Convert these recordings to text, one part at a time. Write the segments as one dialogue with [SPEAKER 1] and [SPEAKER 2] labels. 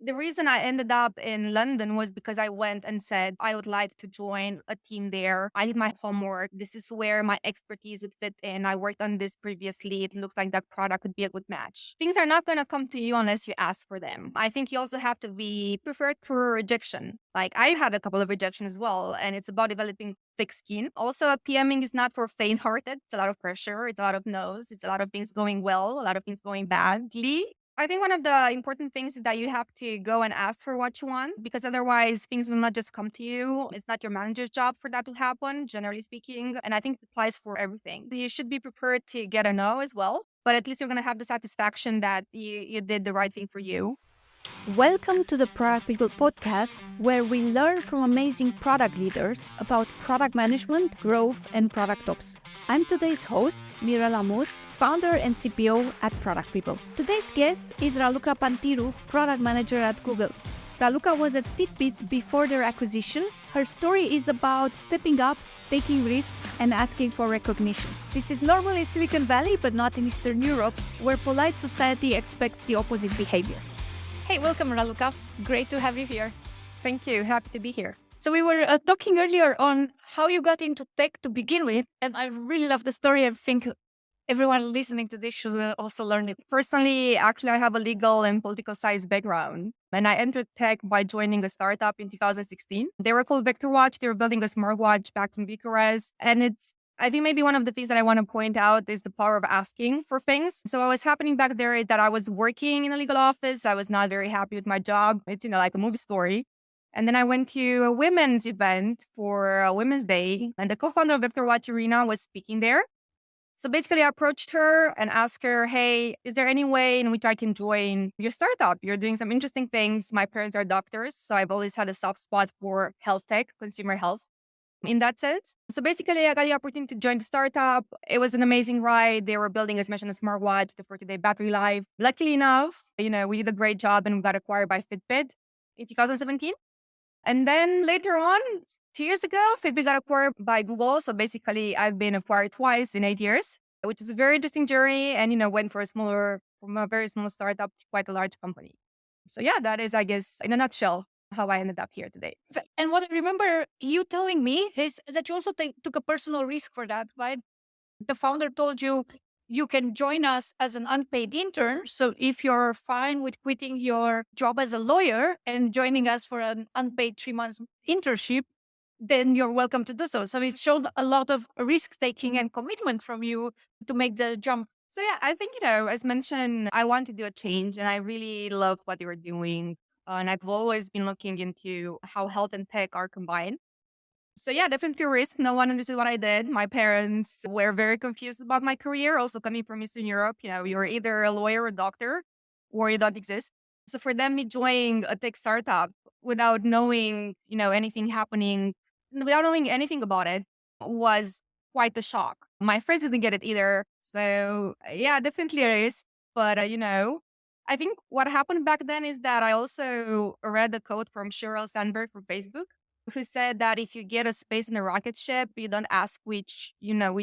[SPEAKER 1] The reason I ended up in London was because I went and said, I would like to join a team there. I did my homework. This is where my expertise would fit in. I worked on this previously. It looks like that product could be a good match. Things are not going to come to you unless you ask for them. I think you also have to be prepared for rejection. Like I had a couple of rejections as well, and it's about developing thick skin. Also, PMing is not for faint-hearted. It's a lot of pressure. It's a lot of no's. It's a lot of things going well, a lot of things going badly. I think one of the important things is that you have to go and ask for what you want, because otherwise things will not just come to you. It's not your manager's job for that to happen, generally speaking. And I think it applies for everything. So you should be prepared to get a no as well, but at least you're going to have the satisfaction that you did the right thing for you.
[SPEAKER 2] Welcome to the Product People podcast, where we learn from amazing product leaders about product management, growth, and product ops. I'm today's host, Mirela Mus, founder and CPO at Product People. Today's guest is Raluca Pantiru, product manager at Google. Raluca was at Fitbit before their acquisition. Her story is about stepping up, taking risks, and asking for recognition. This is normally Silicon Valley, but not in Eastern Europe, where polite society expects the opposite behavior. Hey, welcome, Raluca. Great to have you here.
[SPEAKER 1] Thank you. Happy to be here.
[SPEAKER 2] So we were talking earlier on how you got into tech to begin with, and I really love the story. I think everyone listening to this should also learn it.
[SPEAKER 1] Personally, actually, I have a legal and political science background, and I entered tech by joining a startup in 2016. They were called VectorWatch. They were building a smartwatch back in Bucharest, and I think maybe one of the things that I want to point out is the power of asking for things. So what was happening back there is that I was working in a legal office. I was not very happy with my job. It's, like a movie story. And then I went to a women's event for a Women's Day, and the co-founder of VectorWatch Arena was speaking there. So basically, I approached her and asked her, hey, is there any way in which I can join your startup? You're doing some interesting things. My parents are doctors, so I've always had a soft spot for health tech, consumer health in that sense. So basically, I got the opportunity to join the startup. It was an amazing ride. They were building, as mentioned, a smartwatch, the 40-day battery life. Luckily enough, we did a great job and we got acquired by Fitbit in 2017. And then later on, 2 years ago, Fitbit got acquired by Google. So basically, I've been acquired twice in 8 years, which is a very interesting journey. And, went from a very small startup to quite a large company. So yeah, that is, I guess, in a nutshell, how I ended up here today.
[SPEAKER 2] And what I remember you telling me is that you also took a personal risk for that, right? The founder told you, you can join us as an unpaid intern. So if you're fine with quitting your job as a lawyer and joining us for an unpaid 3 months internship, then you're welcome to do so. So it showed a lot of risk taking and commitment from you to make the jump.
[SPEAKER 1] So yeah, I think, as mentioned, I want to do a change and I really love what they were doing. And I've always been looking into how health and tech are combined. So yeah, definitely risk. No one understood what I did. My parents were very confused about my career. Also coming from Eastern Europe, you're either a lawyer or a doctor or you don't exist. So for them, me joining a tech startup without knowing, anything happening, without knowing anything about it was quite a shock. My friends didn't get it either. So yeah, definitely a risk. But, I think what happened back then is that I also read a quote from Sheryl Sandberg from Facebook, who said that if you get a space in a rocket ship, you don't ask which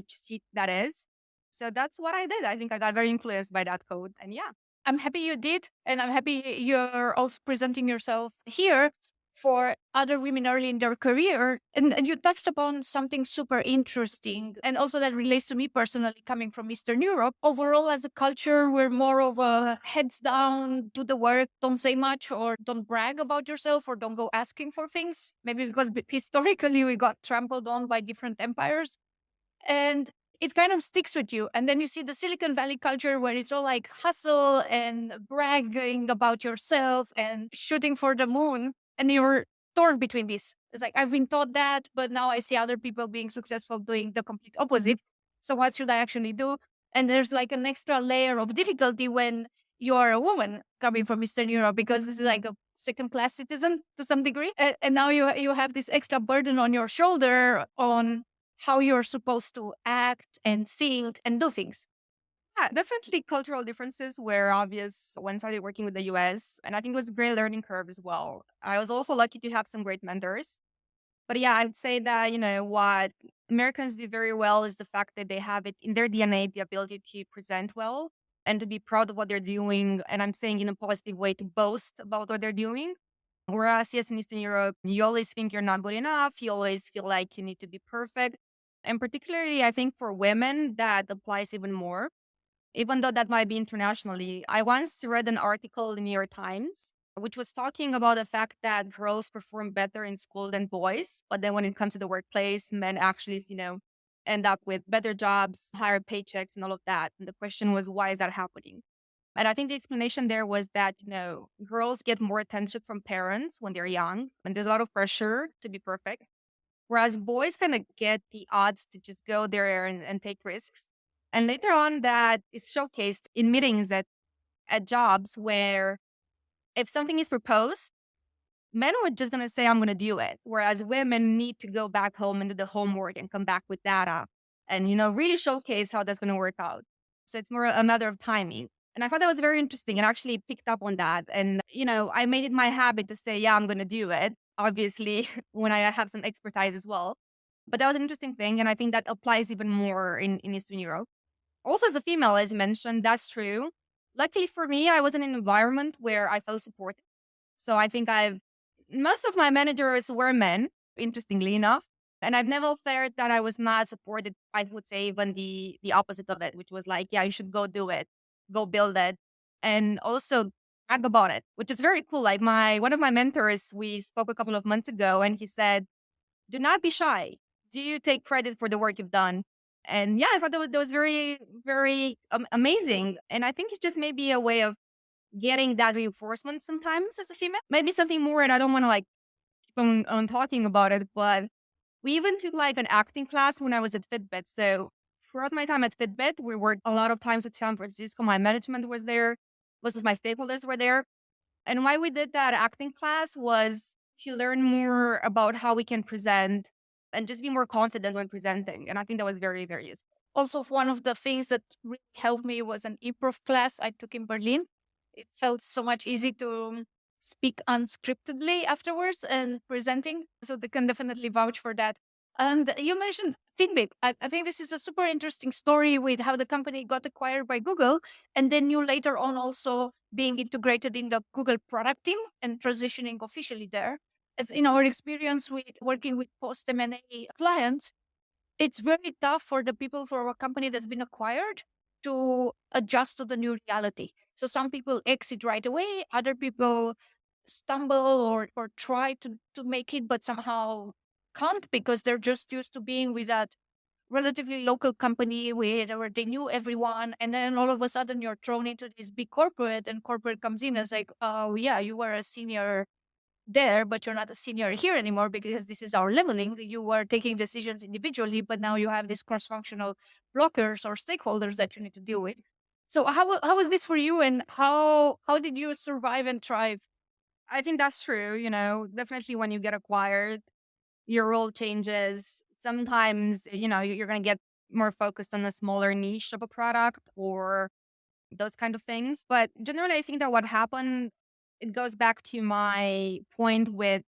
[SPEAKER 1] seat that is. So that's what I did. I think I got very influenced by that quote. And yeah.
[SPEAKER 2] I'm happy you did. And I'm happy you're also presenting yourself here for other women early in their career. And you touched upon something super interesting. And also that relates to me personally, coming from Eastern Europe. Overall, as a culture, we're more of a heads down, do the work, don't say much, or don't brag about yourself, or don't go asking for things. Maybe because historically we got trampled on by different empires. And it kind of sticks with you. And then you see the Silicon Valley culture where it's all like hustle and bragging about yourself and shooting for the moon. And you're torn between these. It's like, I've been taught that, but now I see other people being successful doing the complete opposite. So what should I actually do? And there's like an extra layer of difficulty when you're a woman coming from Eastern Europe, because this is like a second-class citizen to some degree. And now you have this extra burden on your shoulder on how you're supposed to act and think and do things.
[SPEAKER 1] Yeah, definitely cultural differences were obvious when I started working with the US. And I think it was a great learning curve as well. I was also lucky to have some great mentors. But yeah, I'd say that, what Americans do very well is the fact that they have it in their DNA, the ability to present well. and to be proud of what they're doing. And I'm saying in a positive way, to boast about what they're doing. Whereas, yes, in Eastern Europe, you always think you're not good enough. You always feel like you need to be perfect. And particularly, I think for women, that applies even more, even though that might be internationally. I once read an article in the New York Times, which was talking about the fact that girls perform better in school than boys. But then when it comes to the workplace, men actually, end up with better jobs, higher paychecks, and all of that. And the question was, why is that happening? And I think the explanation there was that, girls get more attention from parents when they're young, and there's a lot of pressure to be perfect. Whereas boys kind of get the odds to just go there and take risks. And later on, that is showcased in meetings at jobs where if something is proposed, men were just going to say, I'm going to do it. Whereas women need to go back home and do the homework and come back with data and, really showcase how that's going to work out. So it's more a matter of timing. And I thought that was very interesting and actually picked up on that. And, I made it my habit to say, yeah, I'm going to do it. Obviously, when I have some expertise as well. But that was an interesting thing. And I think that applies even more in Eastern Europe. Also, as a female, as you mentioned, that's true. Luckily for me, I was in an environment where I felt supported. So I think most of my managers were men, interestingly enough. And I've never felt that I was not supported. I would say even the opposite of it, which was like, yeah, you should go do it, go build it. And also brag about it, which is very cool. Like one of my mentors, we spoke a couple of months ago and he said, do not be shy. Do you take credit for the work you've done? And yeah, I thought that was very, very amazing. And I think it's just maybe a way of getting that reinforcement sometimes as a female. Maybe something more, and I don't want to like keep on talking about it, but we even took like an acting class when I was at Fitbit. So throughout my time at Fitbit, we worked a lot of times with San Francisco. My management was there, most of my stakeholders were there. And why we did that acting class was to learn more about how we can present and just be more confident when presenting. And I think that was very, very useful.
[SPEAKER 2] Also, one of the things that really helped me was an improv class I took in Berlin. It felt so much easy to speak unscriptedly afterwards and presenting. So they can definitely vouch for that. And you mentioned Fitbit. I think this is a super interesting story with how the company got acquired by Google. And then you later on also being integrated in the Google product team and transitioning officially there. As in our experience with working with post M&A clients, it's very tough for the people for a company that's been acquired to adjust to the new reality. So some people exit right away, other people stumble or try to make it, but somehow can't because they're just used to being with that relatively local company where they knew everyone. And then all of a sudden you're thrown into this big corporate and corporate comes in as like, oh yeah, you were a senior there, but you're not a senior here anymore because this is our leveling. You were taking decisions individually, but now you have these cross-functional blockers or stakeholders that you need to deal with. So how was this for you, and how did you survive and thrive?
[SPEAKER 1] I think that's true. Definitely when you get acquired, your role changes. Sometimes, you're going to get more focused on a smaller niche of a product or those kind of things. But generally, I think that what happened, it goes back to my point with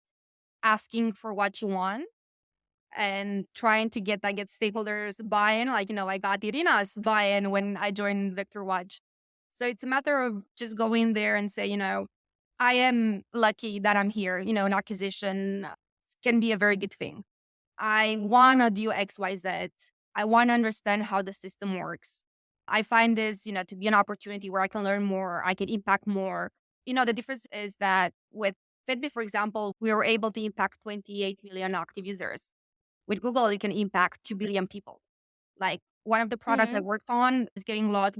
[SPEAKER 1] asking for what you want and trying to get stakeholders buy-in. Like, I got Irina's buy-in when I joined Victor Watch. So it's a matter of just going there and say, I am lucky that I'm here. An acquisition can be a very good thing. I want to do X, Y, Z. I want to understand how the system works. I find this, to be an opportunity where I can learn more, I can impact more. The difference is that with Fitbit, for example, we were able to impact 28 million active users. With Google, you can impact 2 billion people. Like one of the products I worked on is getting launched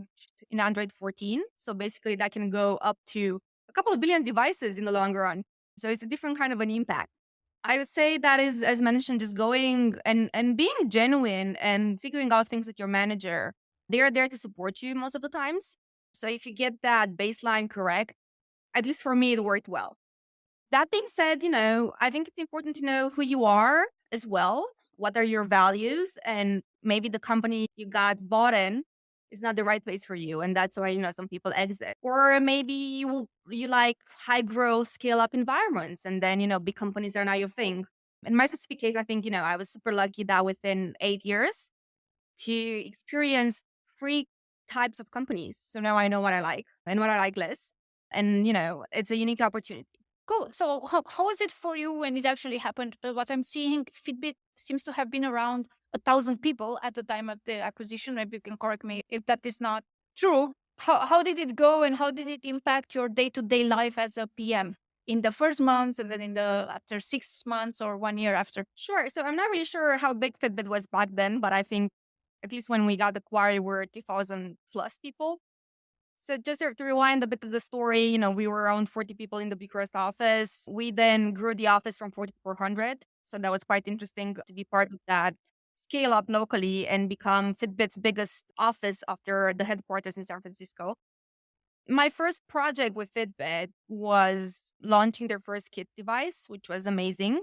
[SPEAKER 1] in Android 14. So basically that can go up to a couple of billion devices in the long run. So it's a different kind of an impact. I would say that is, as mentioned, just going and being genuine and figuring out things with your manager. They are there to support you most of the times. So if you get that baseline correct, at least for me, it worked well. That being said, I think it's important to know who you are as well. What are your values? And maybe the company you got bought in is not the right place for you. And that's why, some people exit. Or maybe you like high growth, scale up environments. And then, big companies are not your thing. In my specific case, I think, I was super lucky that within 8 years to experience three types of companies. So now I know what I like and what I like less. And, it's a unique opportunity.
[SPEAKER 2] Cool. So how was it for you when it actually happened? What I'm seeing, Fitbit seems to have been around 1,000 people at the time of the acquisition. Maybe you can correct me if that is not true. How did it go, and how did it impact your day-to-day life as a PM in the first months, and then after 6 months or 1 year after?
[SPEAKER 1] Sure. So I'm not really sure how big Fitbit was back then, but I think at least when we got acquired, we were 2,000 plus people. So just to rewind a bit of the story, we were around 40 people in the Bucharest office. We then grew the office from 40 to 400. So that was quite interesting to be part of that scale up locally and become Fitbit's biggest office after the headquarters in San Francisco. My first project with Fitbit was launching their first kit device, which was amazing.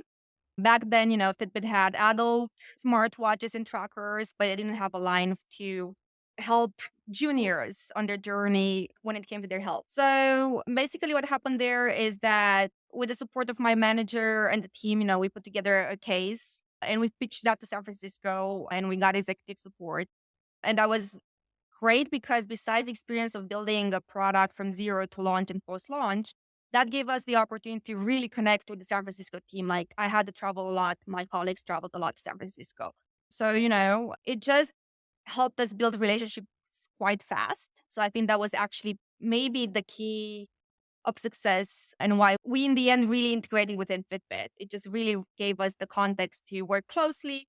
[SPEAKER 1] Back then, Fitbit had adult smartwatches and trackers, but it didn't have a line to help juniors on their journey when it came to their health. So basically what happened there is that with the support of my manager and the team, we put together a case and we pitched that to San Francisco and we got executive support. And that was great because besides the experience of building a product from zero to launch and post-launch, that gave us the opportunity to really connect with the San Francisco team. Like I had to travel a lot. My colleagues traveled a lot to San Francisco. So, it just helped us build relationships quite fast. So I think that was actually maybe the key of success and why we in the end really integrated within Fitbit. It just really gave us the context to work closely.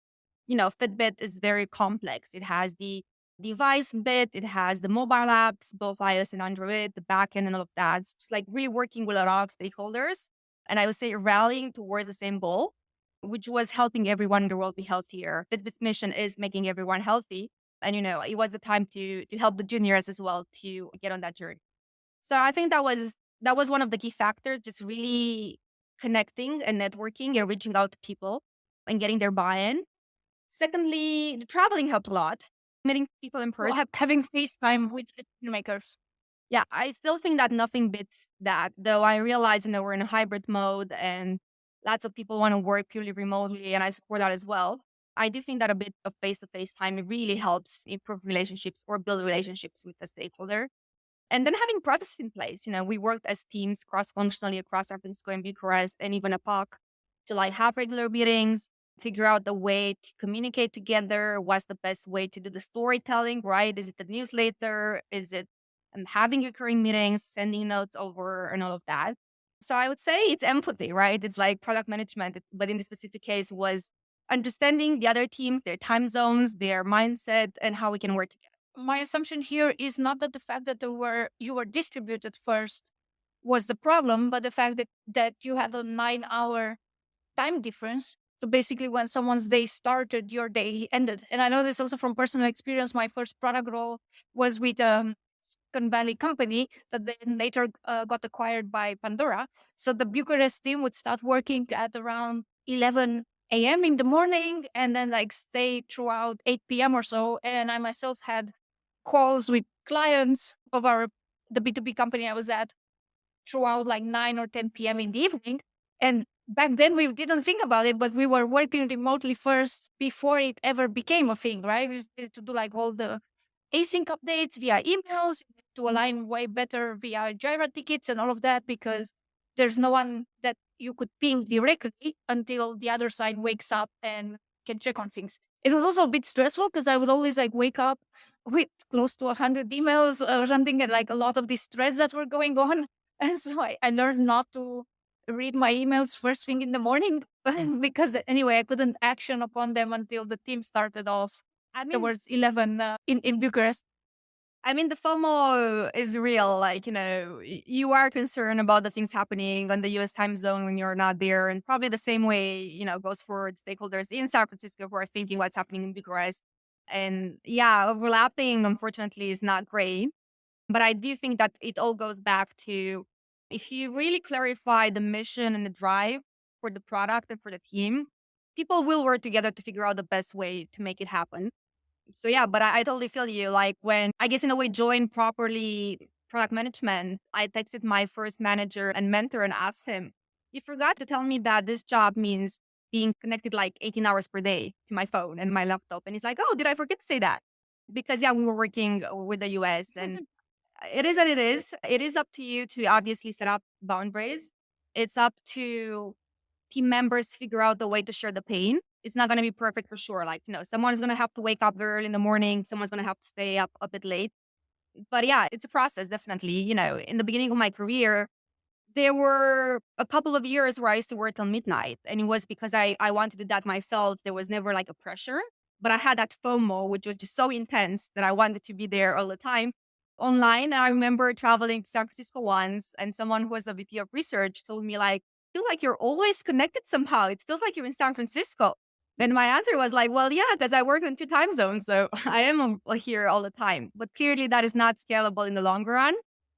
[SPEAKER 1] Fitbit is very complex. It has the device bit, it has the mobile apps, both iOS and Android, the backend and all of that. It's just like really working with a lot of stakeholders. And I would say rallying towards the same goal, which was helping everyone in the world be healthier. Fitbit's mission is making everyone healthy. And, it was the time to help the juniors as well to get on that journey. So I think that was one of the key factors, just really connecting and networking and reaching out to people and getting their buy-in. Secondly, the traveling helped a lot, meeting people in person.
[SPEAKER 2] Having FaceTime with makers.
[SPEAKER 1] Yeah, I still think that nothing beats that, though I realize, we're in a hybrid mode and lots of people want to work purely remotely, and I support that as well. I do think that a bit of face-to-face time really helps improve relationships or build relationships with the stakeholder. And then having processes in place. We worked as teams cross-functionally across San Francisco and Bucharest and even APAC to have regular meetings, figure out the way to communicate together. What's the best way to do the storytelling, right? Is it the newsletter? Is it having recurring meetings, sending notes over and all of that? So I would say it's empathy, right? It's like product management, but in this specific case was understanding the other teams, their time zones, their mindset, and how we can work together.
[SPEAKER 2] My assumption here is not that the fact that you were distributed first was the problem, but the fact that you had a 9-hour time difference. So basically when someone's day started, your day ended. And I know this also from personal experience. My first product role was with Silicon Valley company that then later got acquired by Pandora. So the Bucharest team would start working at around 11 a.m. in the morning and then stay throughout 8 p.m. or so. And I myself had calls with clients of the B2B company I was at throughout 9 or 10 p.m. in the evening. And back then we didn't think about it, but we were working remotely first before it ever became a thing, right? We needed to do all the async updates via emails to align way better via Jira tickets and all of that, because there's no one that you could ping directly until the other side wakes up and can check on things. It was also a bit stressful because I would always wake up with close to 100 emails or something, and a lot of these threads that were going on. And so I learned not to read my emails first thing in the morning because anyway, I couldn't action upon them until the team started off towards 11 in Bucharest.
[SPEAKER 1] I mean, the FOMO is real. You are concerned about the things happening on the US time zone when you're not there. And probably the same way, goes for stakeholders in San Francisco who are thinking what's happening in Bucharest. And yeah, overlapping, unfortunately, is not great. But I do think that it all goes back to if you really clarify the mission and the drive for the product and for the team, people will work together to figure out the best way to make it happen. So yeah, but I totally feel you. When I guess in a way joined properly product management, I texted my first manager and mentor and asked him, you forgot to tell me that this job means being connected 18 hours per day to my phone and my laptop. And he's like, oh, did I forget to say that? because we were working with the US, and it is what it is. It is up to you to obviously set up boundaries. It's up to team members figure out the way to share the pain. It's not going to be perfect for sure. Like, someone's going to have to wake up very early in the morning. Someone's going to have to stay up a bit late. But yeah, it's a process, definitely. In the beginning of my career, there were a couple of years where I used to work till midnight. And it was because I wanted to do that myself. There was never like a pressure. But I had that FOMO, which was just so intense that I wanted to be there all the time. Online, I remember traveling to San Francisco once, and someone who was a VP of research told me, like, feels like you're always connected somehow. It feels like you're in San Francisco. And my answer was like, well, yeah, because I work in 2 time zones. So I am here all the time. But clearly that is not scalable in the long run.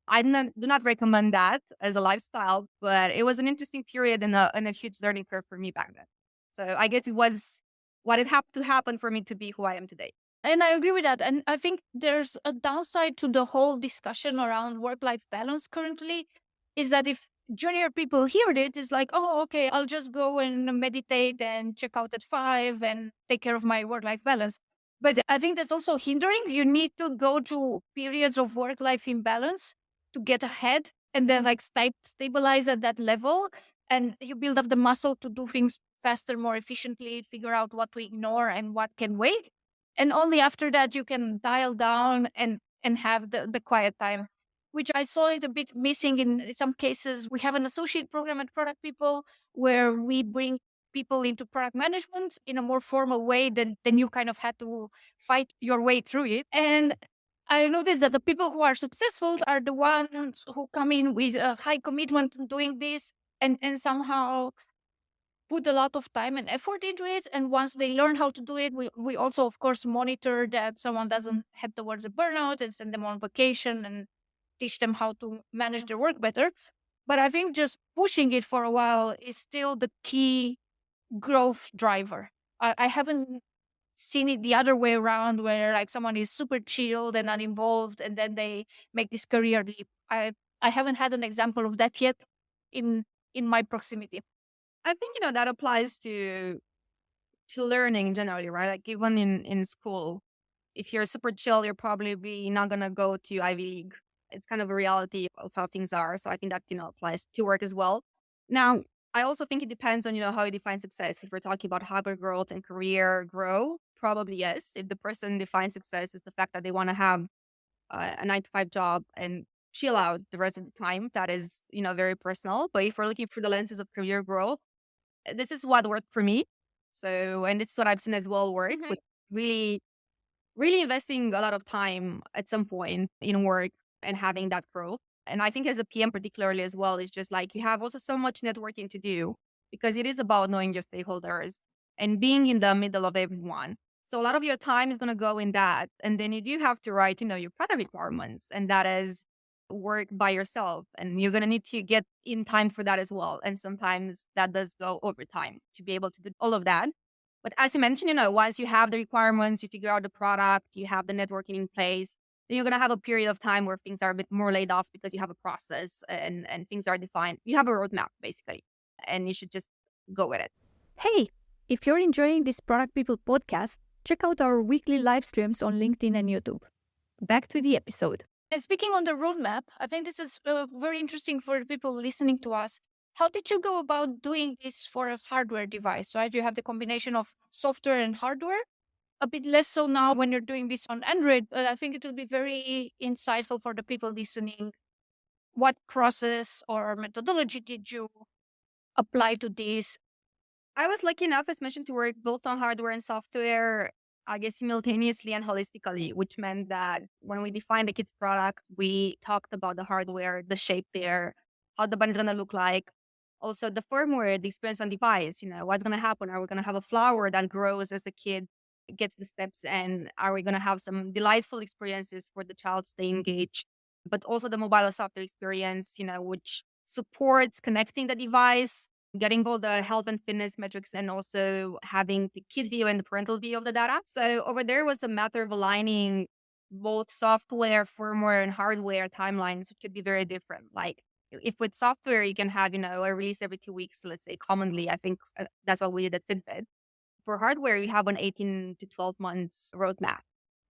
[SPEAKER 1] I do not recommend that as a lifestyle, but it was an interesting period and a huge learning curve for me back then. So I guess it was what it had to happen for me to be who I am today.
[SPEAKER 2] And I agree with that. And I think there's a downside to the whole discussion around work-life balance currently, is that if junior people hear it, it's like, oh, okay, I'll just go and meditate and check out at 5 and take care of my work-life balance. But I think that's also hindering. You need to go to periods of work-life imbalance to get ahead and then like stabilize at that level. And you build up the muscle to do things faster, more efficiently, figure out what to ignore and what can wait. And only after that you can dial down and have the quiet time, which I saw it a bit missing in some cases. We have an associate program at Product People where we bring people into product management in a more formal way than you kind of had to fight your way through it. And I noticed that the people who are successful are the ones who come in with a high commitment to doing this and somehow put a lot of time and effort into it. And once they learn how to do it, we also, of course, monitor that someone doesn't head towards a burnout and send them on vacation and teach them how to manage their work better. But I think just pushing it for a while is still the key growth driver. I haven't seen it the other way around where like someone is super chilled and uninvolved and then they make this career leap. I haven't had an example of that yet in my proximity.
[SPEAKER 1] I think, that applies to learning generally, right? Like even in school, if you're super chill, you're probably not going to go to Ivy League. It's kind of a reality of how things are. So I think that, applies to work as well. Now, I also think it depends on, how you define success. If we're talking about hyper growth and career grow, probably yes. If the person defines success is the fact that they want to have a 9 to 5 job and chill out the rest of the time, that is, very personal. But if we're looking through the lenses of career growth, this is what worked for me. So, and this is what I've seen as well work with really, really investing a lot of time at some point in work and having that growth. And I think as a PM particularly as well, it's just like you have also so much networking to do because it is about knowing your stakeholders and being in the middle of everyone. So a lot of your time is going to go in that. And then you do have to write, your product requirements. And that is work by yourself. And you're going to need to get in time for that as well. And sometimes that does go over time to be able to do all of that. But as you mentioned, once you have the requirements, you figure out the product, you have the networking in place, then you're going to have a period of time where things are a bit more laid off because you have a process and things are defined. You have a roadmap, basically, and you should just go with it.
[SPEAKER 3] Hey, if you're enjoying this Product People podcast, check out our weekly live streams on LinkedIn and YouTube. Back to the episode.
[SPEAKER 2] And speaking on the roadmap, I think this is very interesting for the people listening to us. How did you go about doing this for a hardware device, right? You have the combination of software and hardware. A bit less so now when you're doing this on Android, but I think it will be very insightful for the people listening. What process or methodology did you apply to this?
[SPEAKER 1] I was lucky enough, as mentioned, to work both on hardware and software, I guess, simultaneously and holistically, which meant that when we defined the kid's product, we talked about the hardware, the shape there, how the button is going to look like. Also, the firmware, the experience on device, what's going to happen? Are we going to have a flower that grows as the kid gets the steps? And are we going to have some delightful experiences for the child to stay engaged? But also the mobile software experience, which supports connecting the device, getting all the health and fitness metrics, and also having the kid view and the parental view of the data. So over there was a matter of aligning both software, firmware, and hardware timelines, which could be very different. Like if with software, you can have, a release every 2 weeks, let's say commonly, I think that's what we did at Fitbit. For hardware, you have an 18 to 12 months roadmap.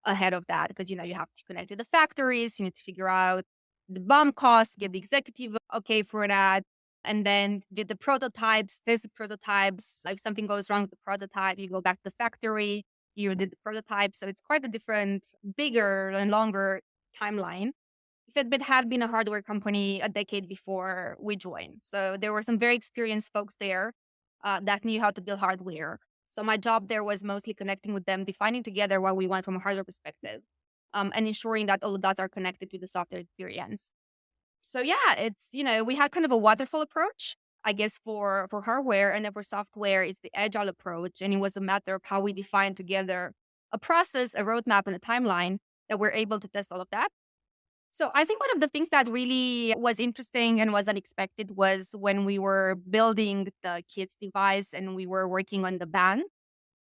[SPEAKER 1] ahead of that because, you have to connect with the factories. You need to figure out the BOM costs, get the executive okay for that. And then do the prototypes, test the prototypes. If something goes wrong with the prototype, you go back to the factory, you did the prototype. So it's quite a different, bigger and longer timeline. Fitbit had been a hardware company a decade before we joined. So there were some very experienced folks there that knew how to build hardware. So my job there was mostly connecting with them, defining together what we want from a hardware perspective, and ensuring that all the dots are connected to the software experience. So yeah, it's, we had kind of a waterfall approach, I guess, for hardware, and then for software, it's the agile approach. And it was a matter of how we define together a process, a roadmap, and a timeline that we're able to test all of that. So I think one of the things that really was interesting and was unexpected was when we were building the kids device and we were working on the band.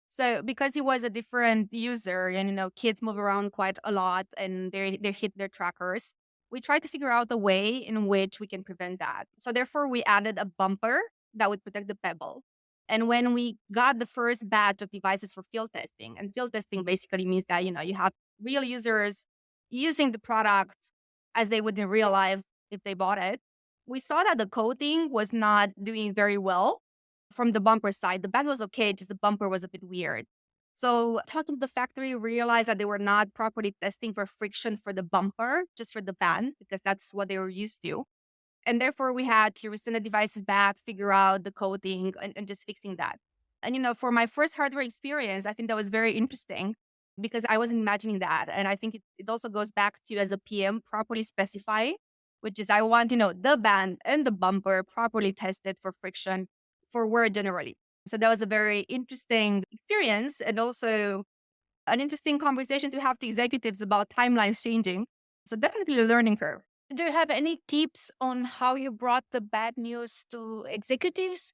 [SPEAKER 1] So because he was a different user and, kids move around quite a lot and they hit their trackers, we tried to figure out a way in which we can prevent that. So therefore, we added a bumper that would protect the pebble. And when we got the first batch of devices for field testing, and field testing basically means that, you have real users using the product as they would in real life if they bought it, we saw that the coating was not doing very well from the bumper side. The band was okay, just the bumper was a bit weird. So talking to the factory, realized that they were not properly testing for friction for the bumper, just for the band, because that's what they were used to. And therefore, we had to resend the devices back, figure out the coating, and just fixing that. And, for my first hardware experience, I think that was very interesting because I wasn't imagining that. And I think it also goes back to, as a PM, properly specify, which is I want, the band and the bumper properly tested for friction for wear generally. So that was a very interesting experience and also an interesting conversation to have to executives about timelines changing. So definitely a learning curve.
[SPEAKER 2] Do you have any tips on how you brought the bad news to executives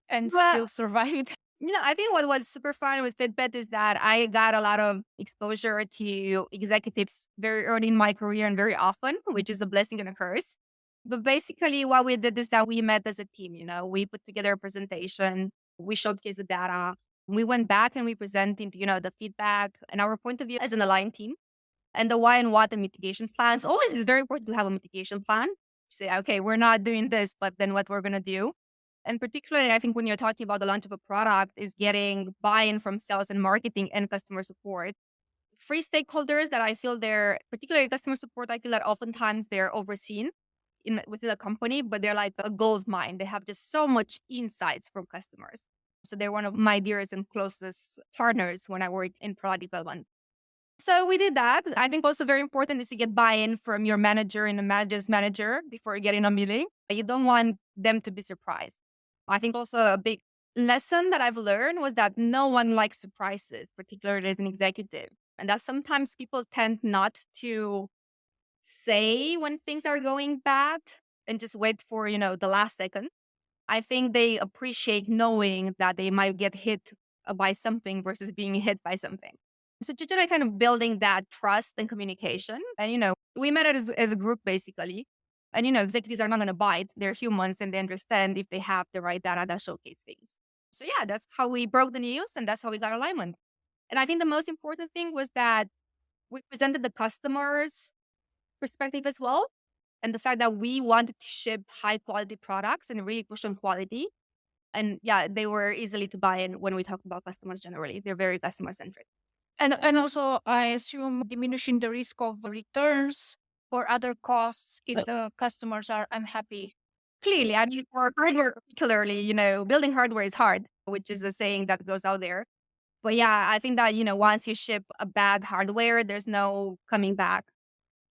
[SPEAKER 2] and still survived?
[SPEAKER 1] I think what was super fun with Fitbit is that I got a lot of exposure to executives very early in my career and very often, which is a blessing and a curse. But basically, what we did is that we met as a team. We put together a presentation, we showcased the data, we went back and we presented, the feedback and our point of view as an aligned team. And the why and what and mitigation plans. Always is very important to have a mitigation plan. Say, okay, we're not doing this, but then what we're going to do. And particularly, I think when you're talking about the launch of a product is getting buy-in from sales and marketing and customer support. Free stakeholders that I feel they're, particularly customer support, I feel that oftentimes they're overseen within a company, but they're like a gold mine. They have just so much insights from customers. So they're one of my dearest and closest partners when I work in product development. So we did that. I think also very important is to get buy-in from your manager and the manager's manager before you get in a meeting. You don't want them to be surprised. I think also a big lesson that I've learned was that no one likes surprises, particularly as an executive. And that sometimes people tend not to say when things are going bad and just wait for, the last second. I think they appreciate knowing that they might get hit by something versus being hit by something. So just kind of building that trust and communication. And, we met it as a group basically. And, executives are not going to bite. They're humans and they understand if they have the right data that showcase things. So yeah, that's how we broke the news and that's how we got alignment. And I think the most important thing was that we presented the customer's perspective as well. And the fact that we wanted to ship high quality products and really push on quality. And yeah, they were easily to buy in when we talk about customers generally. They're very customer centric.
[SPEAKER 2] And also, I assume diminishing the risk of returns or other costs if the customers are unhappy.
[SPEAKER 1] Clearly, I mean, for hardware particularly, building hardware is hard, which is a saying that goes out there. But yeah, I think that, once you ship a bad hardware, there's no coming back,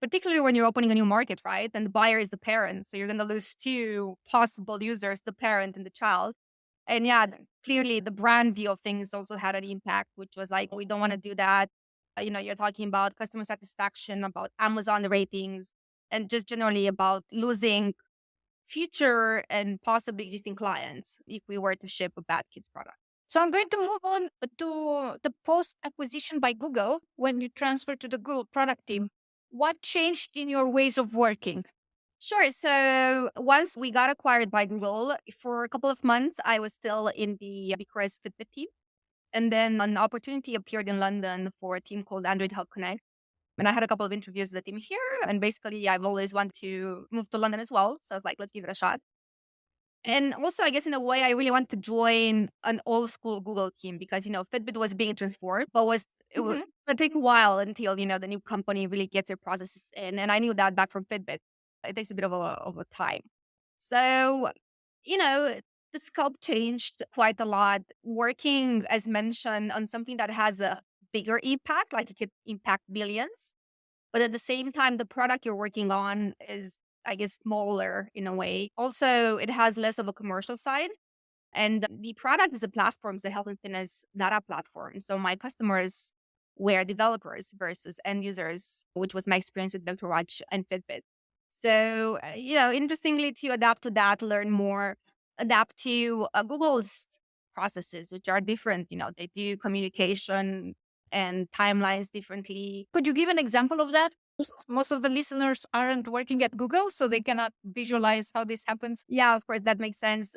[SPEAKER 1] particularly when you're opening a new market, right? And the buyer is the parent. So you're going to lose two possible users, the parent and the child. And yeah, clearly the brand view of things also had an impact, which was like, we don't want to do that. You're talking about customer satisfaction, about Amazon ratings, and just generally about losing future and possibly existing clients if we were to ship a bad kids product.
[SPEAKER 2] So I'm going to move on to the post-acquisition by Google when you transfer to the Google product team. What changed in your ways of working?
[SPEAKER 1] Sure. So once we got acquired by Google, for a couple of months, I was still in the Bucharest Fitbit team. And then an opportunity appeared in London for a team called Android Help Connect. And I had a couple of interviews with the team here. And basically, I've always wanted to move to London as well. So I was like, let's give it a shot. And also, I guess in a way, I really want to join an old school Google team because, Fitbit was being transformed, but it was going to take a while until, the new company really gets their processes in. And I knew that back from Fitbit. It takes a bit of a time. So, the scope changed quite a lot. Working, as mentioned, on something that has a bigger impact, like it could impact billions. But at the same time, the product you're working on is, I guess, smaller in a way. Also, it has less of a commercial side. And the product is a platform, it's a health and fitness data platform. So my customers were developers versus end users, which was my experience with VectorWatch and Fitbit. So, interestingly, to adapt to that, learn more, adapt to Google's processes, which are different. They do communication and timelines differently.
[SPEAKER 2] Could you give an example of that? Most of the listeners aren't working at Google, so they cannot visualize how this happens.
[SPEAKER 1] Yeah, of course, that makes sense.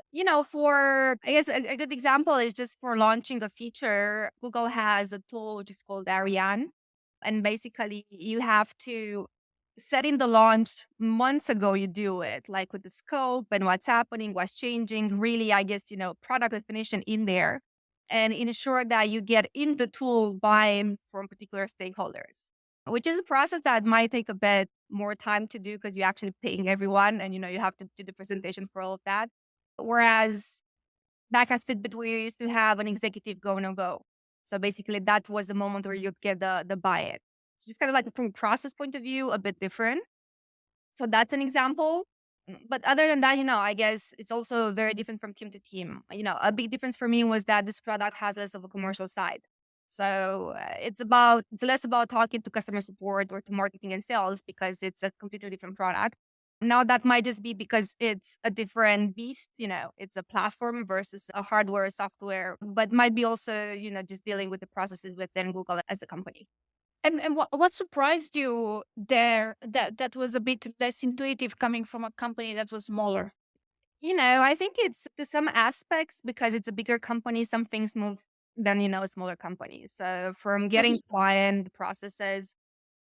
[SPEAKER 1] For, I guess, a good example is just for launching a feature, Google has a tool which is called Ariane. And basically, you have to set in the launch months ago, you do it, like with the scope and what's happening, what's changing, really, I guess, product definition in there and ensure that you get in the tool buy-in from particular stakeholders, which is a process that might take a bit more time to do because you're actually paying everyone and, you have to do the presentation for all of that. Whereas back at Fitbit, we used to have an executive go, no go. So basically that was the moment where you'd get the buy-in. So just kind of like from a process point of view, a bit different. So that's an example. But other than that, I guess it's also very different from team to team. A big difference for me was that this product has less of a commercial side. So it's less about talking to customer support or to marketing and sales because it's a completely different product. Now that might just be because it's a different beast, it's a platform versus a hardware or software, but might be also, just dealing with the processes within Google as a company.
[SPEAKER 2] And what surprised you there that was a bit less intuitive coming from a company that was smaller?
[SPEAKER 1] I think it's to some aspects because it's a bigger company, some things move than, a smaller company. So from getting client processes,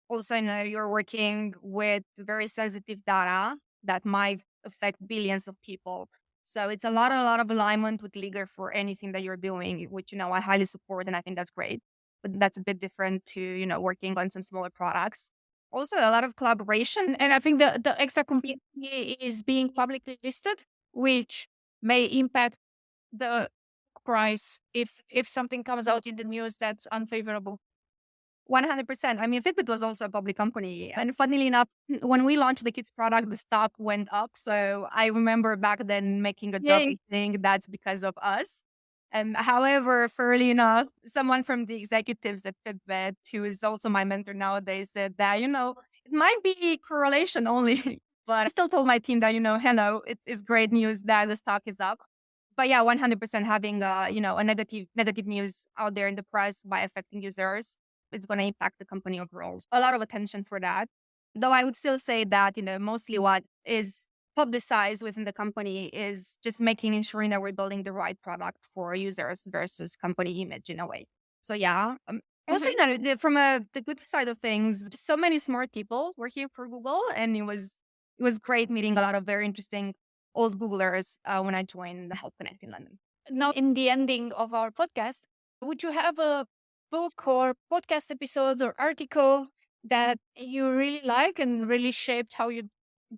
[SPEAKER 1] also, you're working with very sensitive data that might affect billions of people. So it's a lot of alignment with legal for anything that you're doing, which, I highly support. And I think that's great. But that's a bit different to, working on some smaller products. Also, a lot of collaboration.
[SPEAKER 2] And I think the extra complexity is being publicly listed, which may impact the price if something comes out in the news that's unfavorable.
[SPEAKER 1] 100%. I mean, Fitbit was also a public company. And funnily enough, when we launched the kids product, the stock went up. So I remember back then making a joke saying that's because of us. However, fairly enough, someone from the executives at Fitbit, who is also my mentor nowadays, said that, it might be correlation only. But I still told my team that, hello, it's great news that the stock is up. But yeah, 100% having, a negative news out there in the press by affecting users, it's going to impact the company overall. A lot of attention for that. Though I would still say that, mostly what is publicized within the company is just ensuring that we're building the right product for users versus company image in a way. So yeah, also from the good side of things, just so many smart people were here for Google, and it was great meeting a lot of very interesting old Googlers when I joined the Health Connect in London.
[SPEAKER 2] Now, in the ending of our podcast, would you have a book or podcast episode or article that you really like and really shaped how you've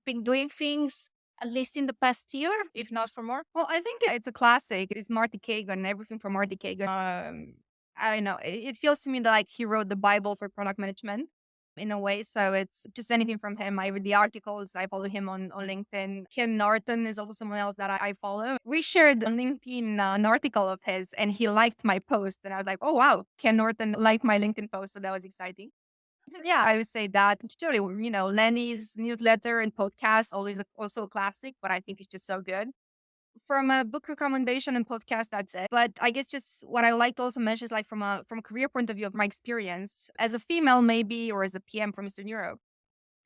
[SPEAKER 2] been doing things, at least in the past year, if not for more?
[SPEAKER 1] Well, I think it's a classic. It's Marty Kagan, everything from Marty Kagan. I don't know. It feels to me like he wrote the Bible for product management in a way. So it's just anything from him. I read the articles. I follow him on LinkedIn. Ken Norton is also someone else that I follow. We shared on LinkedIn an article of his and he liked my post. And I was like, oh, wow, Ken Norton liked my LinkedIn post. So that was exciting. Yeah, I would say that. Particularly, Lenny's newsletter and podcast, also a classic, but I think it's just so good. From a book recommendation and podcast, that's it. But I guess just what I like to also mention is like from a career point of view of my experience as a female, maybe, or as a PM from Eastern Europe,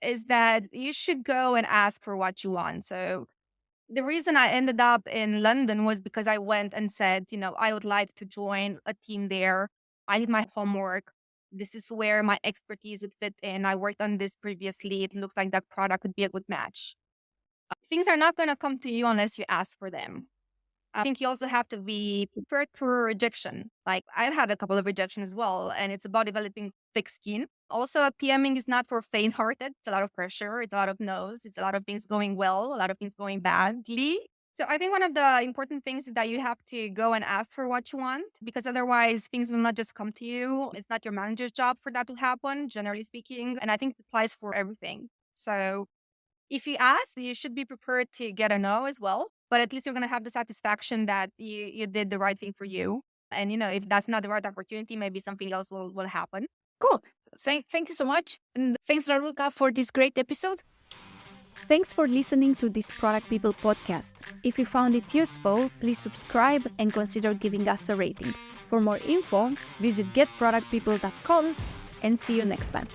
[SPEAKER 1] is that you should go and ask for what you want. So The reason I ended up in London was because I went and said, I would like to join a team there. I did my homework. This is where my expertise would fit in. I worked on this previously. It looks like that product would be a good match. Things are not going to come to you unless you ask for them. I think you also have to be prepared for rejection. Like I've had a couple of rejections as well, and it's about developing thick skin. Also, PMing is not for faint-hearted. It's a lot of pressure. It's a lot of no's. It's a lot of things going well, a lot of things going badly. So I think one of the important things is that you have to go and ask for what you want, because otherwise things will not just come to you. It's not your manager's job for that to happen, generally speaking. And I think it applies for everything. So if you ask, you should be prepared to get a no as well. But at least you're going to have the satisfaction that you did the right thing for you. And, if that's not the right opportunity, maybe something else will happen.
[SPEAKER 2] Cool. Thank you so much. And thanks, Raluca, for this great episode.
[SPEAKER 3] Thanks for listening to this Product People podcast. If you found it useful, please subscribe and consider giving us a rating. For more info, visit getproductpeople.com and see you next time.